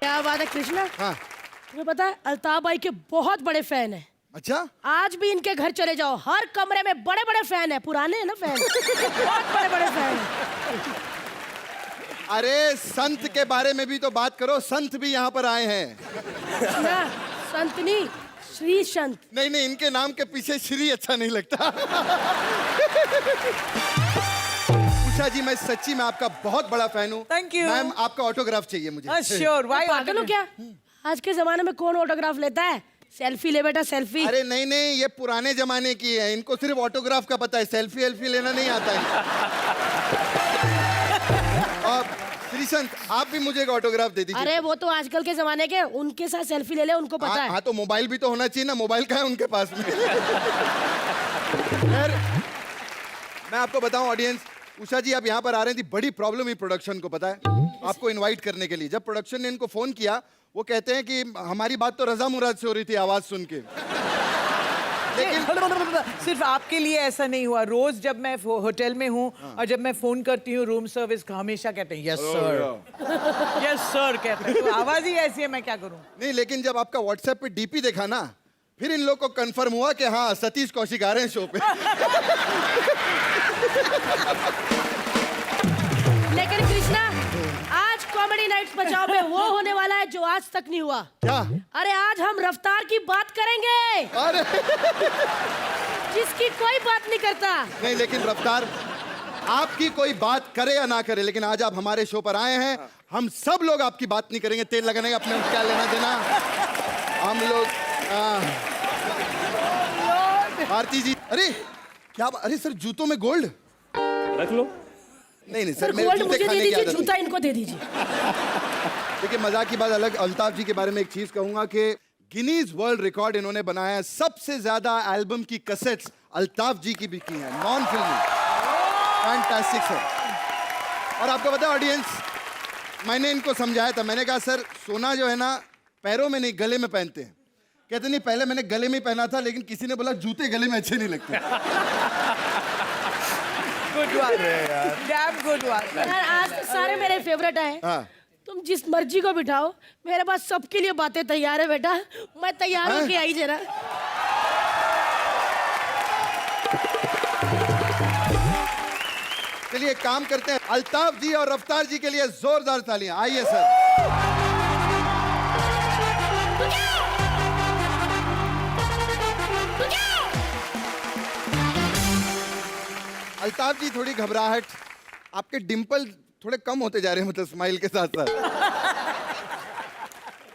क्या बात है कृष्णा। हाँ। तुम्हें पता है अल्ताफ भाई के बहुत बड़े फैन है। अच्छा, आज भी इनके घर चले जाओ, हर कमरे में बड़े बड़े फैन है। पुराने हैं ना फैन, बहुत बड़े बड़े फैन है। अरे संत के बारे में भी तो बात करो, संत भी यहाँ पर आए हैं। कृष्णा, संत नहीं, श्री संत। नहीं नहीं, इनके नाम के पीछे श्री अच्छा नहीं लगता। उषा जी, मैं सच्ची में आपका बहुत बड़ा फैन हूँ। Thank you. मैम, आपका ऑटोग्राफ चाहिए मुझे। श्योर। व्हाई पागल हो क्या? आज के जमाने में कौन ऑटोग्राफ लेता है? सेल्फी ले बेटा, सेल्फी। अरे नहीं नहीं, ये पुराने जमाने की है, इनको सिर्फ ऑटोग्राफ का पता है, सेल्फी एल्फी लेना नहीं आता है। और श्रीसंत, आप भी मुझे एक ऑटोग्राफ दे दीजिए। अरे वो तो आजकल के जमाने के, उनके साथ सेल्फी ले ले, उनको पता है। हाँ, तो मोबाइल भी तो होना चाहिए ना, मोबाइल का है उनके पास में। खैर, मैं आपको बताऊं ऑडियंस, उषा जी आप यहाँ पर आ रही थी, बड़ी प्रॉब्लम हुई प्रोडक्शन को, पता है आपको इनवाइट करने के लिए। जब प्रोडक्शन ने इनको फोन किया, वो कहते हैं कि हमारी बात तो रजा मुराद से हो रही थी आवाज सुन के। लेकिन सिर्फ आपके लिए ऐसा नहीं हुआ। रोज जब मैं होटल में हूँ और जब मैं फोन करती हूँ रूम सर्विस का, हमेशा कहते हैं यस सर, यस सर कहते हैं। तो आवाज ही ऐसी है, मैं क्या करूँ। नहीं, लेकिन जब आपका व्हाट्सएप पे डीपी देखा ना, फिर इन लोग को कंफर्म हुआ कि हाँ सतीश कौशिक आ रहे हैं शो पे। लेकिन कृष्णा, आज कॉमेडी नाइट्स बचाओ में वो होने वाला है जो आज तक नहीं हुआ। क्या? अरे आज हम रफ्तार की बात करेंगे, अरे जिसकी कोई बात नहीं करता। नहीं, लेकिन रफ्तार, आपकी कोई बात करे या ना करे, लेकिन आज आप हमारे शो पर आए हैं, हम सब लोग आपकी बात नहीं करेंगे। तेल लगाने का अपने क्या लेना देना, हम लोग। भारती जी, अरे क्या, अरे सर जूतों में गोल्ड रख लो। नहीं नहीं सर, सर, मेरे गोल्ड जूते मुझे दे खाने की दीजिए, आदत जूता है। इनको दे दीजिए। देखिए मजाक की बात अलग, अल्ताफ जी के बारे में एक चीज कहूंगा कि गिनीज वर्ल्ड रिकॉर्ड इन्होंने बनाया है, सबसे ज्यादा एल्बम की कैसेट्स अल्ताफ जी की बिकी हैं, नॉन फिल्मी। Fantastic sir. और आपको पता है ऑडियंस, मैंने इनको समझाया था, मैंने कहा सर सोना जो है ना पैरों में नहीं गले में पहनते हैं। कहते नहीं, पहले मैंने गले में पहना था, लेकिन किसी ने बोला जूते गले में अच्छे नहीं लगते। Good one damn good one. यार आज तो सारे मेरे फेवरेट हैं। हाँ। तुम जिस मर्जी को बिठाओ, मेरे पास सबके लिए बातें तैयार है बेटा। मैं तैयार होके आई जरा। चलिए एक काम करते हैं, अल्ताफ जी और रफ्तार जी के लिए जोरदार तालियां। आइए सर। अल्ताफ जी, थोड़ी घबराहट, आपके डिंपल थोड़े कम होते जा रहे हैं, मतलब स्माइल के साथ साथ।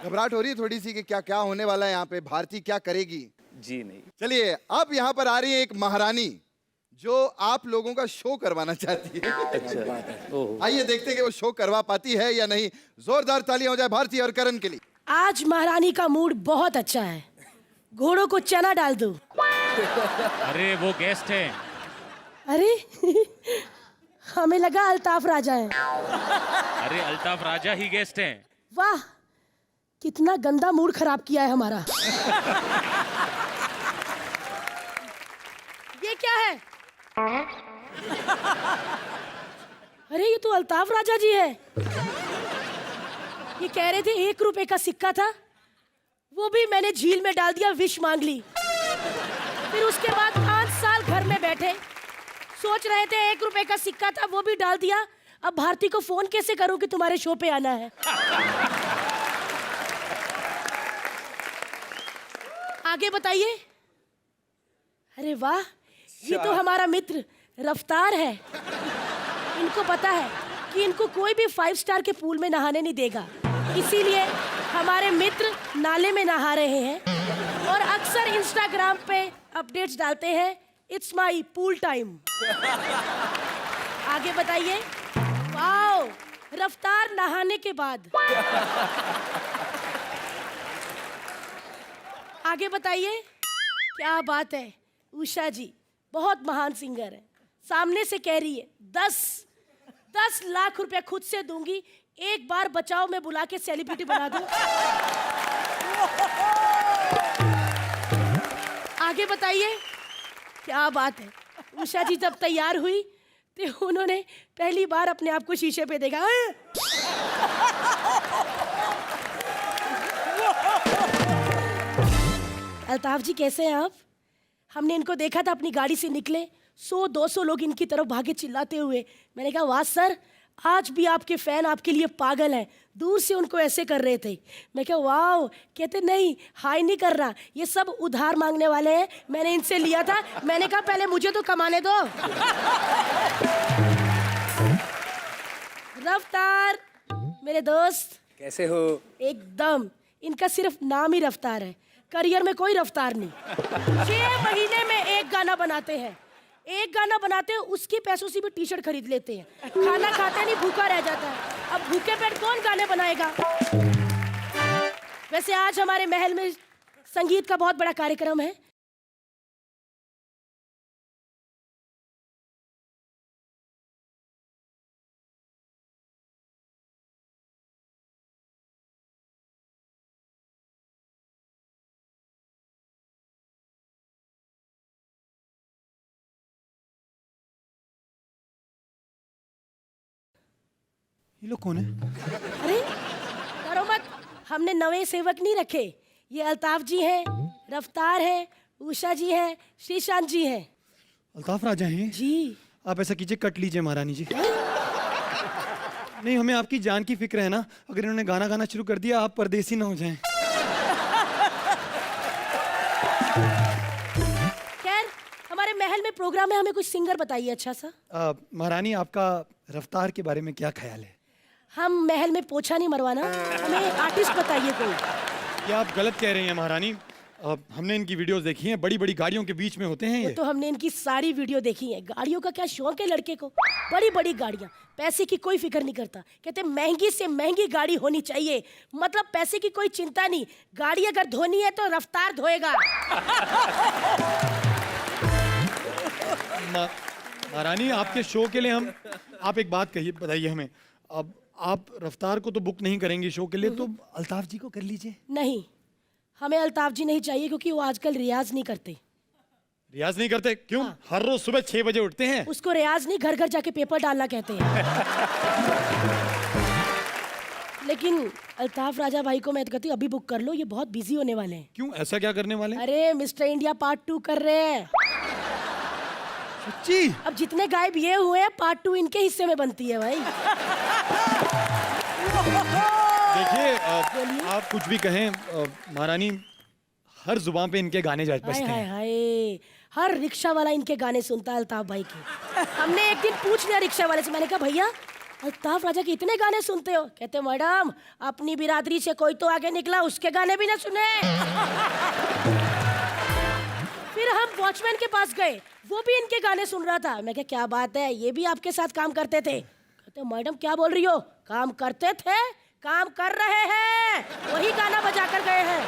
घबराहट हो रही है थोड़ी सी कि क्या क्या होने वाला है यहाँ पे, भारती क्या करेगी। जी नहीं। चलिए अब यहाँ पर आ रही है एक महारानी जो आप लोगों का शो करवाना चाहती है। अच्छा, ओह। आइए देखते हैं कि वो शो करवा पाती है या नहीं। जोरदार तालियां हो जाए भारती और करण के लिए। आज महारानी का मूड बहुत अच्छा है, घोड़ों को चना डाल दो। अरे वो गेस्ट है। अरे हमें लगा अल्ताफ राजा है। अरे अल्ताफ राजा ही गेस्ट हैं। वाह, कितना गंदा मूड खराब किया है हमारा। ये क्या है? अरे ये तो अल्ताफ राजा जी है। ये कह रहे थे 1 रुपए का सिक्का था, वो भी मैंने झील में डाल दिया, विश मांग ली। फिर उसके बाद 5 साल घर में बैठे, सोच रहे थे 1 रुपए का सिक्का था, वो भी डाल दिया। अब भारती को फोन कैसे करूं कि तुम्हारे शो पे आना है। आगे बताइए। अरे वाह, ये तो हमारा मित्र रफ्तार है। इनको पता है कि इनको कोई भी 5 स्टार के पूल में नहाने नहीं देगा, इसीलिए हमारे मित्र नाले में नहा रहे हैं और अक्सर इंस्टाग्राम पे अपडेट्स डालते हैं, इट्स माई पूल टाइम। आगे बताइए। वाओ, रफ्तार नहाने के बाद। आगे बताइए। क्या बात है, उषा जी बहुत महान सिंगर है, सामने से कह रही है 10 लाख रुपए खुद से दूंगी, एक बार बचाओ में बुला के सेलिब्रिटी बना दो। आगे बताइए। क्या बात है, उषा जी जब तैयार हुई तो उन्होंने पहली बार अपने आप को शीशे पे देखा। अल्ताफ जी कैसे हैं आप? हमने इनको देखा था अपनी गाड़ी से निकले, 100-200 लोग इनकी तरफ भागे चिल्लाते हुए। मैंने कहा वाह सर, आज भी आपके फैन आपके लिए पागल हैं। दूर से उनको ऐसे कर रहे थे। मैं कहा वाह। कहते नहीं, हाई नहीं कर रहा, ये सब उधार मांगने वाले हैं, मैंने इनसे लिया था। मैंने कहा पहले मुझे तो कमाने दो। रफ्तार मेरे दोस्त, कैसे हो? एकदम। इनका सिर्फ नाम ही रफ्तार है, करियर में कोई रफ्तार नहीं। 6 महीने में एक गाना बनाते हैं, एक गाना बनाते हैं, उसके पैसों से भी टी शर्ट खरीद लेते हैं। खाना खाते नहीं, भूखा रह जाता है। अब भूखे पेट कौन गाने बनाएगा? वैसे आज हमारे महल में संगीत का बहुत बड़ा कार्यक्रम है। ये लोग कौन है? अरे डरो मत, हमने नए सेवक नहीं रखे। ये अल्ताफ जी हैं, रफ्तार है, उषा जी हैं, श्रीशांत जी हैं। अल्ताफ राजा हैं? जी। आप ऐसा कीजिए, कट लीजिए महारानी जी। नहीं, हमें आपकी जान की फिक्र है ना। अगर इन्होंने गाना गाना शुरू कर दिया, आप परदेसी ना हो जाएं। खैर, हमारे महल में प्रोग्राम है, हमें कुछ सिंगर बताइए अच्छा सा। महारानी, आपका रफ्तार के बारे में क्या ख्याल है? हम महल में पोछा नहीं मरवाना, हमें आर्टिस्ट बताइए कोई। ये आप गलत कह रही हैं महारानी। हमने इनकी वीडियोस देखी हैं, बड़ी बड़ी गाड़ियों के बीच में होते हैं ये। तो हमने इनकी सारी वीडियो देखी है। गाड़ियों का क्या शौक है लड़के को, बड़ी बड़ी गाड़ियां, पैसे की कोई फिक्र नहीं करता। कहते महंगी से महंगी गाड़ी होनी चाहिए, मतलब पैसे की कोई चिंता नहीं। गाड़ी अगर धोनी है तो रफ्तार धोएगा। महारानी, आपके शो के लिए हम, आप एक बात कहिए, बताइए हमें। अब आप रफ्तार को तो बुक नहीं करेंगे शो के लिए, तो अल्ताफ जी को कर लीजिए। नहीं, हमें अल्ताफ जी नहीं चाहिए, क्योंकि वो आजकल रियाज नहीं करते। रियाज नहीं करते? क्यों? हाँ। हर रोज सुबह 6 बजे उठते हैं। उसको रियाज नहीं, घर घर जाके पेपर डालना कहते हैं। लेकिन अल्ताफ राजा भाई को मैं तो कहती हूँ अभी बुक कर लो, ये बहुत बिजी होने वाले हैं। क्यों, ऐसा क्या करने वाले हैं? अरे मिस्टर इंडिया पार्ट 2 कर रहे हैं। सच्ची? अब जितने गायब ये हुए हैं, पार्ट 2 इनके हिस्से में बनती है भाई। देखिए, आप कुछ भी कहें, महारानी, हर जुबान पे इनके गाने हाय बजते हाय हैं। हाय, हर रिक्शा वाला इनके गाने सुनता है अल्ताफ भाई के। हमने एक दिन पूछ लिया रिक्शा वाले से, मैंने कहा भैया अल्ताफ राजा के इतने गाने सुनते हो? कहते मैडम, अपनी बिरादरी से कोई तो आगे निकला, उसके गाने भी ना सुने। फिर हम वॉचमैन के पास गए, वो भी इनके गाने सुन रहा था। मैं कहा क्या बात है, ये भी आपके साथ काम करते थे? कहते मैडम क्या बोल रही हो, काम करते थे, काम कर रहे हैं, वही गाना बजा कर गए हैं।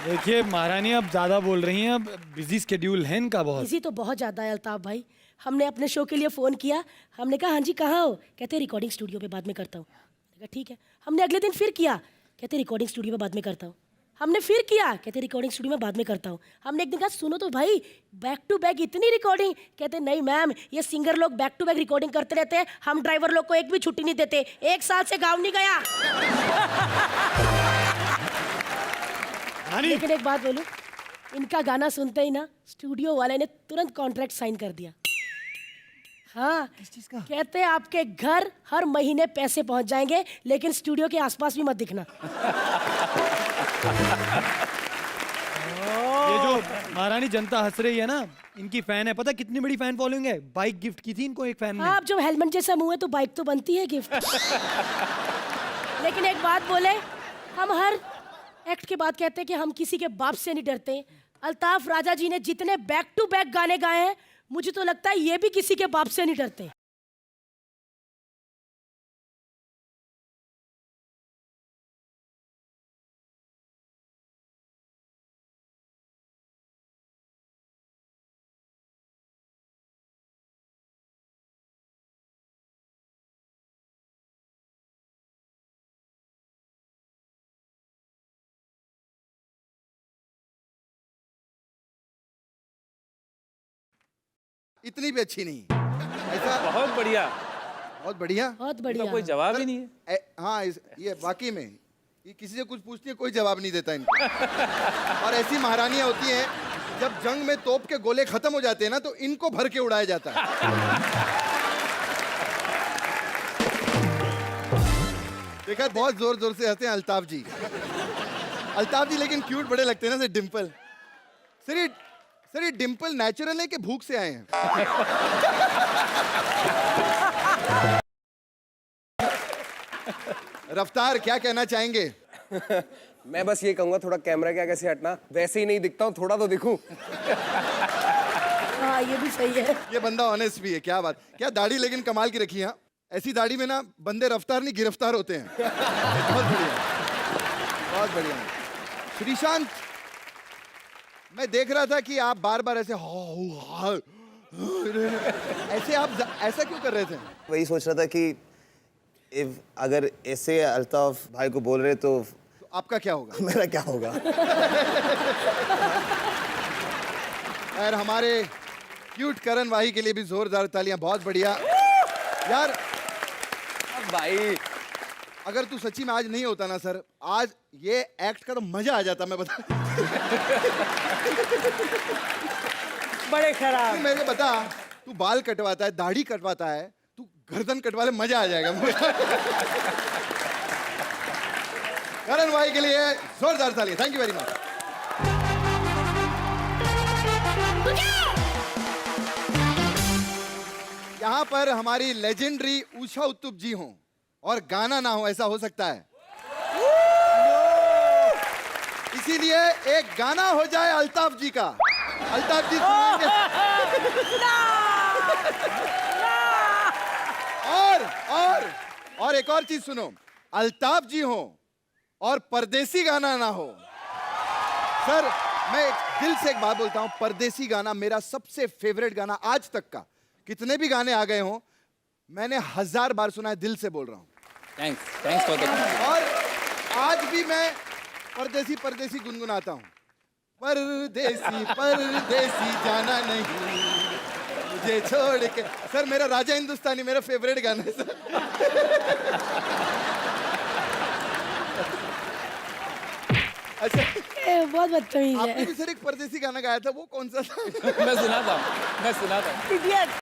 देखिए महारानी, आप ज्यादा बोल रही हैं, अब बिजी स्केड्यूल है इनका बहुत। बिजी तो बहुत ज्यादा है अल्ताफ भाई। हमने अपने शो के लिए फोन किया, हमने कहा हाँ जी कहाँ हो? कहते रिकॉर्डिंग स्टूडियो पे, बाद में करता हूँ। मैंने कहा ठीक है। हमने अगले दिन फिर किया, कहते रिकॉर्डिंग स्टूडियो पे बाद में करता हूँ। हमने फिर किया, कहते रिकॉर्डिंग स्टूडियो में बाद में करता हूँ। हमने एक दिन कहा सुनो तो भाई, बैक टू बैक इतनी रिकॉर्डिंग? कहते नहीं मैम, ये सिंगर लोग बैक टू बैक रिकॉर्डिंग करते रहते हैं, हम ड्राइवर लोग को एक भी छुट्टी नहीं देते। 1 साल से गाँव नहीं गया। लेकिन एक बात बोलूं, इनका गाना सुनते ही ना स्टूडियो वाले ने तुरंत कॉन्ट्रैक्ट साइन कर दिया। हाँ, किस चीज का? कहते आपके घर हर महीने पैसे पहुंच जाएंगे, लेकिन स्टूडियो के आसपास भी मत दिखना। ये जो महारानी जनता हंस रही है ना, इनकी फैन है। पता कितनी बड़ी फैन फॉलोइंग है? बाइक गिफ्ट की थी इनको एक फैन ने। हाँ, अब जब हेलमेट जैसा मुंह है तो बाइक तो बनती है गिफ्ट। लेकिन एक बात बोले, हम हर एक्ट के बाद कहते हैं कि हम किसी के बाप से नहीं डरते। अल्ताफ राजा जी ने जितने बैक टू बैक गाने गाए हैं, मुझे तो लगता है ये भी किसी के बाप से नहीं डरते। इतनी भी अच्छी नहीं ऐसा। बहुत बढ़िया। बहुत बढ़िया। बहुत इसका बढ़िया। कोई जवाब ही नहीं है। हाँ, ये वाकई में ये किसी से कुछ पूछती है कोई जवाब नहीं देता इनको। और ऐसी महारानियां होती हैं जब जंग में तोप के गोले खत्म हो जाते हैं ना तो इनको भर के उड़ाया जाता है। देखा बहुत जोर जोर से हंसते हैं अल्ताफ जी। अल्ताफ जी लेकिन क्यूट बड़े लगते हैं ना सर। डिम्पल सर ये डिम्पल नेचुरल है कि भूख से आए हैं? रफ्तार क्या कहना चाहेंगे? मैं बस ये कहूंगा थोड़ा कैमरा के आगे से हटना, वैसे ही नहीं दिखता हूँ, थोड़ा तो दिखूं। हाँ ये भी सही है। ये बंदा ऑनेस्ट भी है। क्या बात, क्या दाढ़ी लेकिन कमाल की रखी है। ऐसी दाढ़ी में ना बंदे रफ्तार नहीं गिरफ्तार होते हैं। बहुत बढ़िया, बहुत बढ़िया। श्रीशांत, मैं देख रहा था कि आप बार बार ऐसे ऐसे आप ऐसा क्यों कर रहे थे? वही सोच रहा था कि अगर ऐसे अल्ताफ भाई को बोल रहे तो आपका क्या होगा? मेरा क्या होगा? यार हमारे क्यूट करण वाही के लिए भी जोरदार तालियां। बहुत बढ़िया यार। भाई अगर तू सच्ची में आज नहीं होता ना सर, आज ये एक्ट का तो मजा आ जाता। मैं बता बड़े खराब। तू मेरे को बता, तू बाल कटवाता है, दाढ़ी कटवाता है, तू गर्दन कटवा ले, मजा आ जाएगा। करण भाई के लिए जोरदार तालियां। Thank you very much. यहाँ पर हमारी लेजेंडरी उषा उत्तुप जी हों और गाना ना हो, ऐसा हो सकता है? इसीलिए एक गाना हो जाए अल्ताफ जी का। अल्ताफ जी सुनाएंगे। और एक और चीज सुनो, अल्ताफ जी हो और परदेसी गाना ना हो। सर मैं दिल से एक बात बोलता हूं, परदेसी गाना मेरा सबसे फेवरेट गाना आज तक का। कितने भी गाने आ गए हों, मैंने 1000 बार सुना है, दिल से बोल रहा हूं। थैंक्स फॉर द और आज भी मैं परदेसी परदेसी गुनगुनाता हूं। परदेसी परदेसी जाना नहीं मुझे छोड़ के। सर मेरा राजा हिंदुस्तानी मेरा फेवरेट गाना है सर। अच्छा बहुत बदतमीज आपने है। भी सर एक परदेसी गाना गाया था, वो कौन सा था? मैं सुना था इडियट।